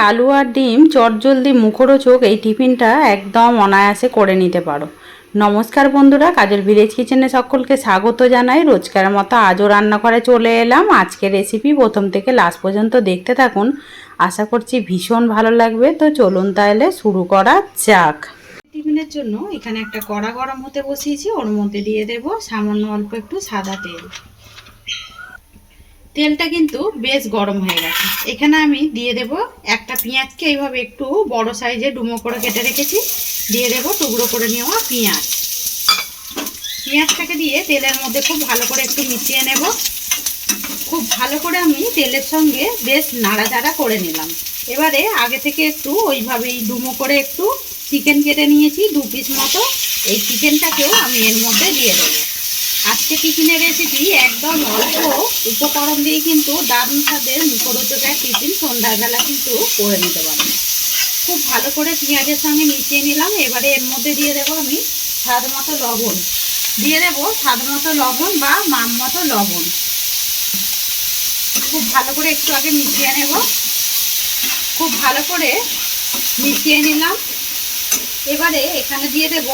আলু আর ডিম চটজলদি মুখরোচক এই টিফিনটা একদম অনায়াসে করে নিতে পারো। নমস্কার বন্ধুরা, কাজল ভিলেজ কিচেনে সকলকে স্বাগত জানাই। রোজকার মতো আজও রান্না করে চলে এলাম। আজকের রেসিপি প্রথম থেকে লাস্ট পর্যন্ত দেখতে থাকুন, আশা করছি ভীষণ ভালো লাগবে। তো চলুন তাহলে শুরু করা যাক। টিফিনের জন্য এখানে একটা কড়া গরম হতে বসিয়েছি, ওর মধ্যে দিয়ে দেব সামান্য অল্প একটু সাদা তেল। তেলটা কিন্তু বেশ গরম হয়ে গেছে। এখানে আমি দিয়ে দেব একটা পেঁয়াজকে এইভাবে একটু বড় সাইজে ডুমো করে কেটে রেখেছি, দিয়ে দেব টুকরো করে নেওয়া পেঁয়াজ। পেঁয়াজটাকে দিয়ে তেলের মধ্যে খুব ভালো করে একটু মিশিয়ে নেব। খুব ভালো করে আমি তেলের সঙ্গে বেশ নাড়াচাড়া করে নিলাম। এবারে আগে থেকে একটু ওইভাবেই ডুমো করে একটু চিকেন কেটে নিয়েছি 2 পিস মতো। এই চিকেনটাকেও আমি এর মধ্যে দিয়ে দেবো। আজকে টিফিনের রেসিপি একদম অল্প উপকরণ দিয়ে কিন্তু দারুণ স্বাদের মুখরোচক এক টিফিন সন্ধ্যাবেলা কিন্তু করে নিতে পারবেন। খুব ভালো করে পেঁয়াজের সঙ্গে মিশিয়ে নিলাম। এবারে এর মধ্যে দিয়ে দেবো আমি স্বাদ মতো লবণ, দিয়ে দেবো স্বাদ মতো লবণ বা মাপ মতো লবণ। খুব ভালো করে একটু আগে মিশিয়ে নেব। খুব ভালো করে মিশিয়ে নিলাম। এবারে এখানে দিয়ে দেব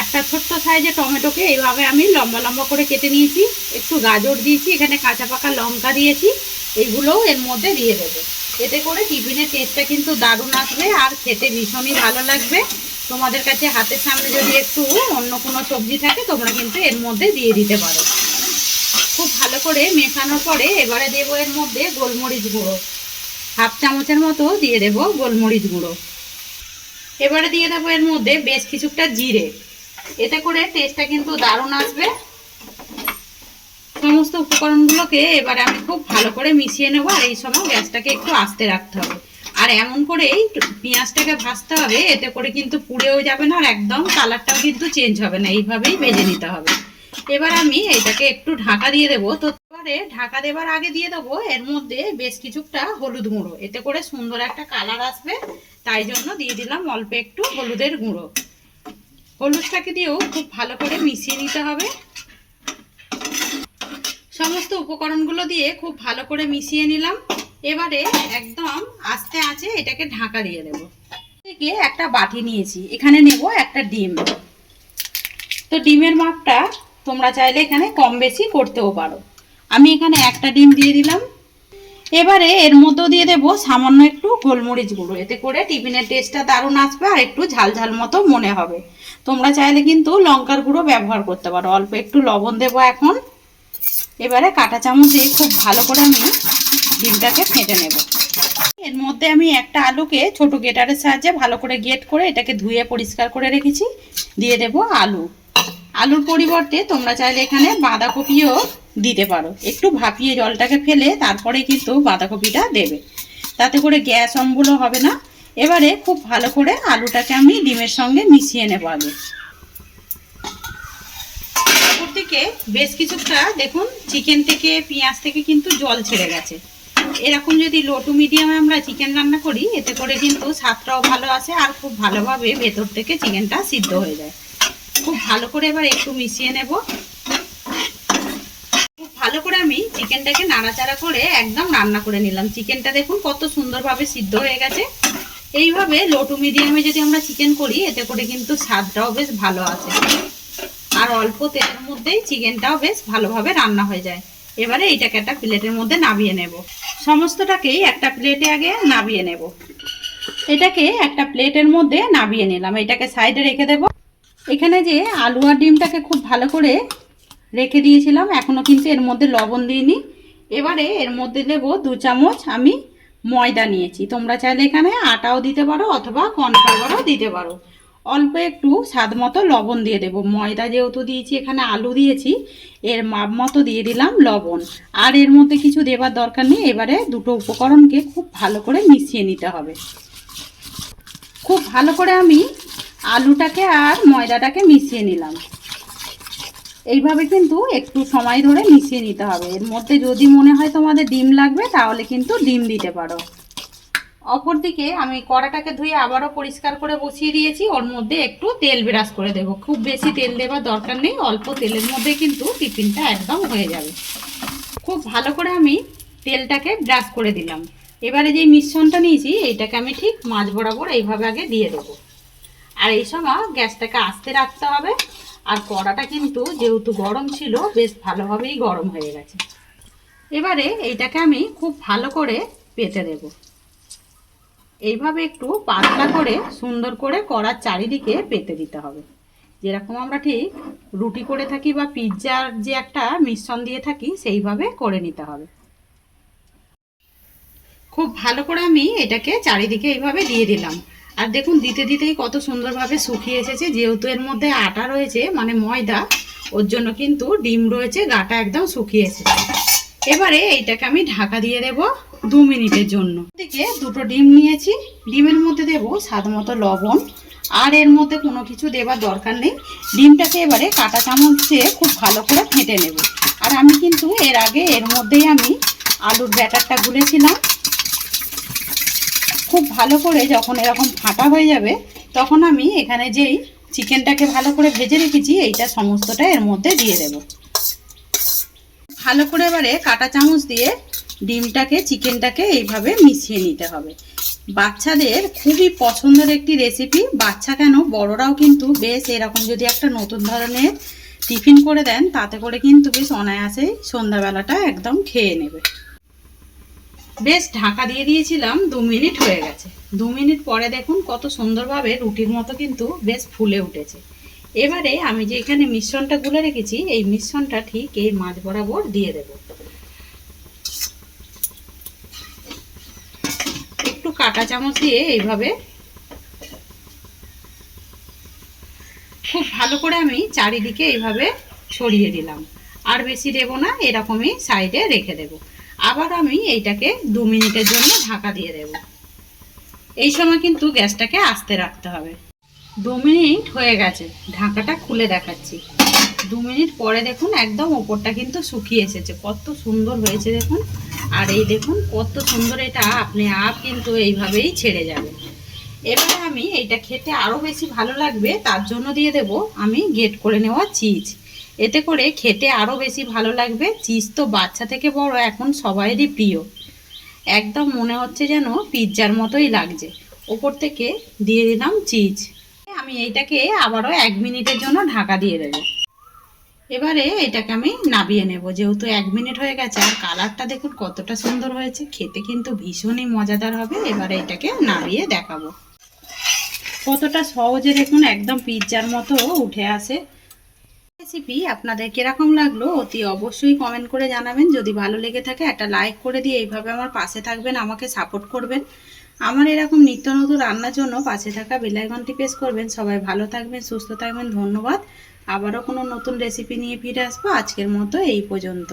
একটা ছোট্ট সাইজে টমেটোকে এইভাবে আমি লম্বা লম্বা করে কেটে নিয়েছি। একটু গাজর দিয়েছি, এখানে কাঁচা পাকা লঙ্কা দিয়েছি, এইগুলোও এর মধ্যে দিয়ে দেবো। এতে করে টিফিনের টেস্টটা কিন্তু দারুণ আসবে আর খেতে ভীষণই ভালো লাগবে। তোমাদের কাছে হাতের সামনে যদি একটু অন্য কোনো সবজি থাকে তোমরা কিন্তু এর মধ্যে দিয়ে দিতে পারো। খুব ভালো করে মেশানোর পরে এবারে দেবো এর মধ্যে গোলমরিচ গুঁড়ো, 1/2 চামচের মতো দিয়ে দেবো গোলমরিচ গুঁড়ো। এবারে দিয়ে দেবো এর মধ্যে বেশ কিছুটা জিরে, এতে করে টেস্টটা কিন্তু দারুণ আসবে। সমস্ত উপকরণগুলোকে এবারে আমি খুব ভালো করে মিশিয়ে নেবো। আর এই সময় গ্যাসটাকে একটু আস্তে রাখতে হবে আর এমন করেই পেঁয়াজটাকে ভাজতে হবে, এতে করে কিন্তু পুড়েও যাবে না আর একদম কালারটাও কিন্তু চেঞ্জ হবে না। এইভাবেই ভেজে নিতে হবে। এবার আমি এটাকে একটু ঢাকা দিয়ে দেবো। তো এবারে ঢাকা দেবার আগে দিয়ে দেবো এর মধ্যে বেশ কিছুটা হলুদ গুঁড়ো, এতে করে সুন্দর একটা কালার আসবে, তাই জন্য দিয়ে দিলাম অল্প একটু হলুদের গুঁড়ো। হলুদটাকে দিয়েও খুব ভালো করে মিশিয়ে নিতে হবে। সমস্ত উপকরণগুলো দিয়ে খুব ভালো করে মিশিয়ে নিলাম। এবারে একদম আস্তে আঁচে এটাকে ঢাকা দিয়ে দেবো। থেকে একটা বাটি নিয়েছি, এখানে নেব একটা ডিম। তো ডিমের মাপটা তোমরা চাইলে এখানে কম বেশি করতেও পারো। আমি এখানে একটা ডিম দিয়ে দিলাম। এবারে এর মধ্যেও দিয়ে দেবো সামান্য একটু গোলমরিচ গুঁড়ো, এতে করে টিফিনের টেস্টটা দারুণ আসবে আর একটু ঝাল ঝাল মতো মনে হবে। তোমরা চাইলে কিন্তু লঙ্কার গুঁড়ো ব্যবহার করতে পারো। অল্প একটু লবণ দেবো এখন। এবারে কাঁটা চামচ দিয়ে খুব ভালো করে আমি ডিমটাকে ফেটে নেব। এর মধ্যে আমি একটা আলুকে ছোট গ্রেটারের সাহায্যে ভালো করে গ্রেট করে এটাকে ধুয়ে পরিষ্কার করে রেখেছি, দিয়ে দেব আলু। আলুর পরিবর্তে তোমরা চাইলে এখানে বাঁধাকপিও দিতে পারো। একটু ভাপিয়ে জলটাকে ফেলে তারপরে কিন্তু বাঁধাকপিটা দেবে, তাতে করে গ্যাস অম্বলও হবে না। এবারে খুব ভালো করে আলুটাকে আমি ডিমের সঙ্গে মিশিয়ে নেব আগে। অপরদিকে বেশ কিছুটা দেখুন চিকেন থেকে পেঁয়াজ থেকে কিন্তু জল ছেড়ে গেছে। এরকম যদি লো টু মিডিয়ামে আমরা চিকেন রান্না করি, এতে করে কিন্তু স্বাদটাও ভালো আসে আর খুব ভালোভাবে ভেতর থেকে চিকেনটা সিদ্ধ হয়ে যায়। খুব ভালো করে এবার একটু মিশিয়ে নেব। খুব ভালো করে আমি চিকেনটাকে নাড়াচাড়া করে একদম রান্না করে নিলাম। চিকেনটা দেখুন কত সুন্দরভাবে সিদ্ধ হয়ে গেছে। এইভাবে লো টু মিডিয়ামে যদি আমরা চিকেন করি, এতে করে কিন্তু স্বাদটাও বেশ ভালো আসে আর অল্প তেলের মধ্যেই চিকেনটাও বেশ ভালোভাবে রান্না হয়ে যায়। এবারে এইটাকে একটা প্লেটের মধ্যে নামিয়ে নেব। সমস্তটাকেই একটা প্লেটে আগে নামিয়ে নেব। এটাকে একটা প্লেটের মধ্যে নামিয়ে নিলাম, এটাকে সাইডে রেখে দেব। এখানে যে আলু আর ডিমটাকে খুব ভালো করে রেখে দিয়েছিলাম, এখনও কিন্তু এর মধ্যে লবণ দিইনি। এবারে এর মধ্যে দেব 2 চামচ আমি ময়দা নিয়েছি। তোমরা চাইলে এখানে আটাও দিতে পারো অথবা কর্নফ্লাওয়ারও দিতে পারো। অল্প একটু স্বাদ মতো লবণ দিয়ে দেব। ময়দা যেহেতু দিয়েছি, এখানে আলু দিয়েছি, এর মাপ মতো দিয়ে দিলাম লবণ। আর এর মধ্যে কিছু দেবার দরকার নেই। এবারে দুটো উপকরণকে খুব ভালো করে মিশিয়ে নিতে হবে। খুব ভালো করে আমি আলুটাকে আর ময়দাটাকে মিশিয়ে নিলাম। এইভাবে কিন্তু একটু সময় ধরে মিশিয়ে নিতে হবে। এর মধ্যে যদি মনে হয় তোমাদের ডিম লাগবে তাহলে কিন্তু ডিম দিতে পারো। অপরদিকে আমি কড়াটাকে ধুয়ে আবারও পরিষ্কার করে বসিয়ে দিয়েছি। ওর মধ্যে একটু তেল ব্রাশ করে দেব। খুব বেশি তেল দেওয়ার দরকার নেই, অল্প তেলের মধ্যে কিন্তু টিফিনটা একদম হয়ে যাবে। খুব ভালো করে আমি তেলটাকে ব্রাশ করে দিলাম। এবারে যে মিশ্রণটা নিয়েছি এইটাকে আমি ঠিক মাছ বরাবর এইভাবে আগে দিয়ে দেবো। আর এই সময় গ্যাসটাকে আস্তে রাখতে হবে। আর কড়াটা কিন্তু যেহেতু গরম ছিল বেশ ভালোভাবেই গরম হয়ে গেছে। এবারে এইটাকে আমি খুব ভালো করে পেতে দেব। এইভাবে একটু পাতলা করে সুন্দর করে কড়ার চারিদিকে পেতে দিতে হবে, যেরকম আমরা ঠিক রুটি করে থাকি বা পিৎজার যে একটা মিশ্রণ দিয়ে থাকি সেইভাবে করে নিতে হবে। খুব ভালো করে আমি এটাকে চারিদিকে এইভাবে দিয়ে দিলাম। আর দেখুন দিতে দিতেই কত সুন্দরভাবে শুকিয়ে এসেছে। যেহেতু এর মধ্যে আটা রয়েছে মানে ময়দা, ওর জন্য কিন্তু ডিম রয়েছে, গাটা একদম শুকিয়ে এসেছে। এবারে এইটাকে আমি ঢাকা দিয়ে দেব 2 মিনিটের জন্য। থেকে দুটো ডিম নিয়েছি, ডিমের মধ্যে দেব স্বাদ মতো লবণ। আর এর মধ্যে কোনো কিছু দেবার দরকার নেই। ডিমটাকে এবারে কাঁটা চামচ দিয়ে খুব ভালো করে ফেটে নেব। আর আমি কিন্তু এর আগে এর মধ্যেই আমি আলুর ব্যাটারটা গুলেছিলাম। খুব ভালো করে যখন এরকম ফাটা হয়ে যাবে তখন আমি এখানে যেই চিকেনটাকে ভালো করে ভেজে রেখেছি এইটা সমস্তটা এর মধ্যে দিয়ে দেব। ভালো করে এবারে কাঁটা চামচ দিয়ে ডিমটাকে চিকেনটাকে এইভাবে মিশিয়ে নিতে হবে। বাচ্চাদের খুবই পছন্দের একটি রেসিপি। বাচ্চা কেন বড়রাও কিন্তু বেশ এরকম যদি একটা নতুন ধরনের টিফিন করে দেন তাতে করে কিন্তু বেশ অনায়াসেই সন্ধ্যাবেলাটা একদম খেয়ে নেবে। বেশ ঢাকা দিয়ে দিয়েছিলাম, 2 মিনিট হয়ে গেছে। 2 মিনিট পরে দেখুন কত সুন্দরভাবে রুটির মতো কিন্তু বেশ ফুলে উঠেছে। এবারে আমি যে এখানে মিশ্রণটা গুলে রেখেছি এই মিশ্রণটা ঠিক এই মাছ বরাবর দিয়ে দেব। একটু কাঁটা চামচ দিয়ে এইভাবে খুব ভালো করে আমি চারিদিকে এইভাবে ছড়িয়ে দিলাম। আর বেশি দেব না, এরকমই সাইডে রেখে দেব। আবার আমি এইটাকে 2 মিনিটের জন্য ঢাকা দিয়ে দেব। এই সময় কিন্তু গ্যাসটাকে আস্তে রাখতে হবে। 2 মিনিট হয়ে গেছে, ঢাকাটা খুলে দেখাচ্ছি। 2 মিনিট পরে দেখুন একদম ওপরটা কিন্তু শুকিয়ে এসেছে, কত সুন্দর হয়েছে দেখুন। আর এই দেখুন কত সুন্দর, এটা আপনি আপ কিন্তু এইভাবেই ছেড়ে যাবে। এবারে আমি এইটা খেতে আরও বেশি ভালো লাগবে তার জন্য দিয়ে দেব আমি গ্রেট করে নেওয়া চিজ। এতে করে খেতে আরও বেশি ভালো লাগবে। চিজ তো বাচ্চা থেকে বড় এখন সবাইরই প্রিয়। একদম মনে হচ্ছে যেন পিৎজার মতোই লাগছে। ওপর থেকে দিয়ে দিলাম চিজ। আমি এইটাকে আবারও 1 মিনিটের জন্য ঢাকা দিয়ে দেব। এবারে এটাকে আমি নামিয়ে নেব। যেহেতু 1 মিনিট হয়ে গেছে আর কালারটা দেখুন কতটা সুন্দর হয়েছে, খেতে কিন্তু ভীষণই মজাদার হবে। এবারে এটাকে নামিয়ে দেখাবো। কতটা সহজে দেখুন একদম পিৎজার মতো উঠে আসে। রেসিপি আপনাদের কিরকম লাগলো অতি অবশ্যই কমেন্ট করে জানাবেন। যদি ভালো লেগে থাকে একটা লাইক করে দিয়ে এইভাবে আমার পাশে থাকবেন, আমাকে সাপোর্ট করবেন। আমার এরকম নিত্য নতুন রান্নার জন্য পাশে থাকা বেল আইকনটি প্রেস করবেন। সবাই ভালো থাকবেন, সুস্থ থাকবেন। ধন্যবাদ। আবারও কোনো নতুন রেসিপি নিয়ে ফিরে আসবো। আজকের মতো এই পর্যন্ত।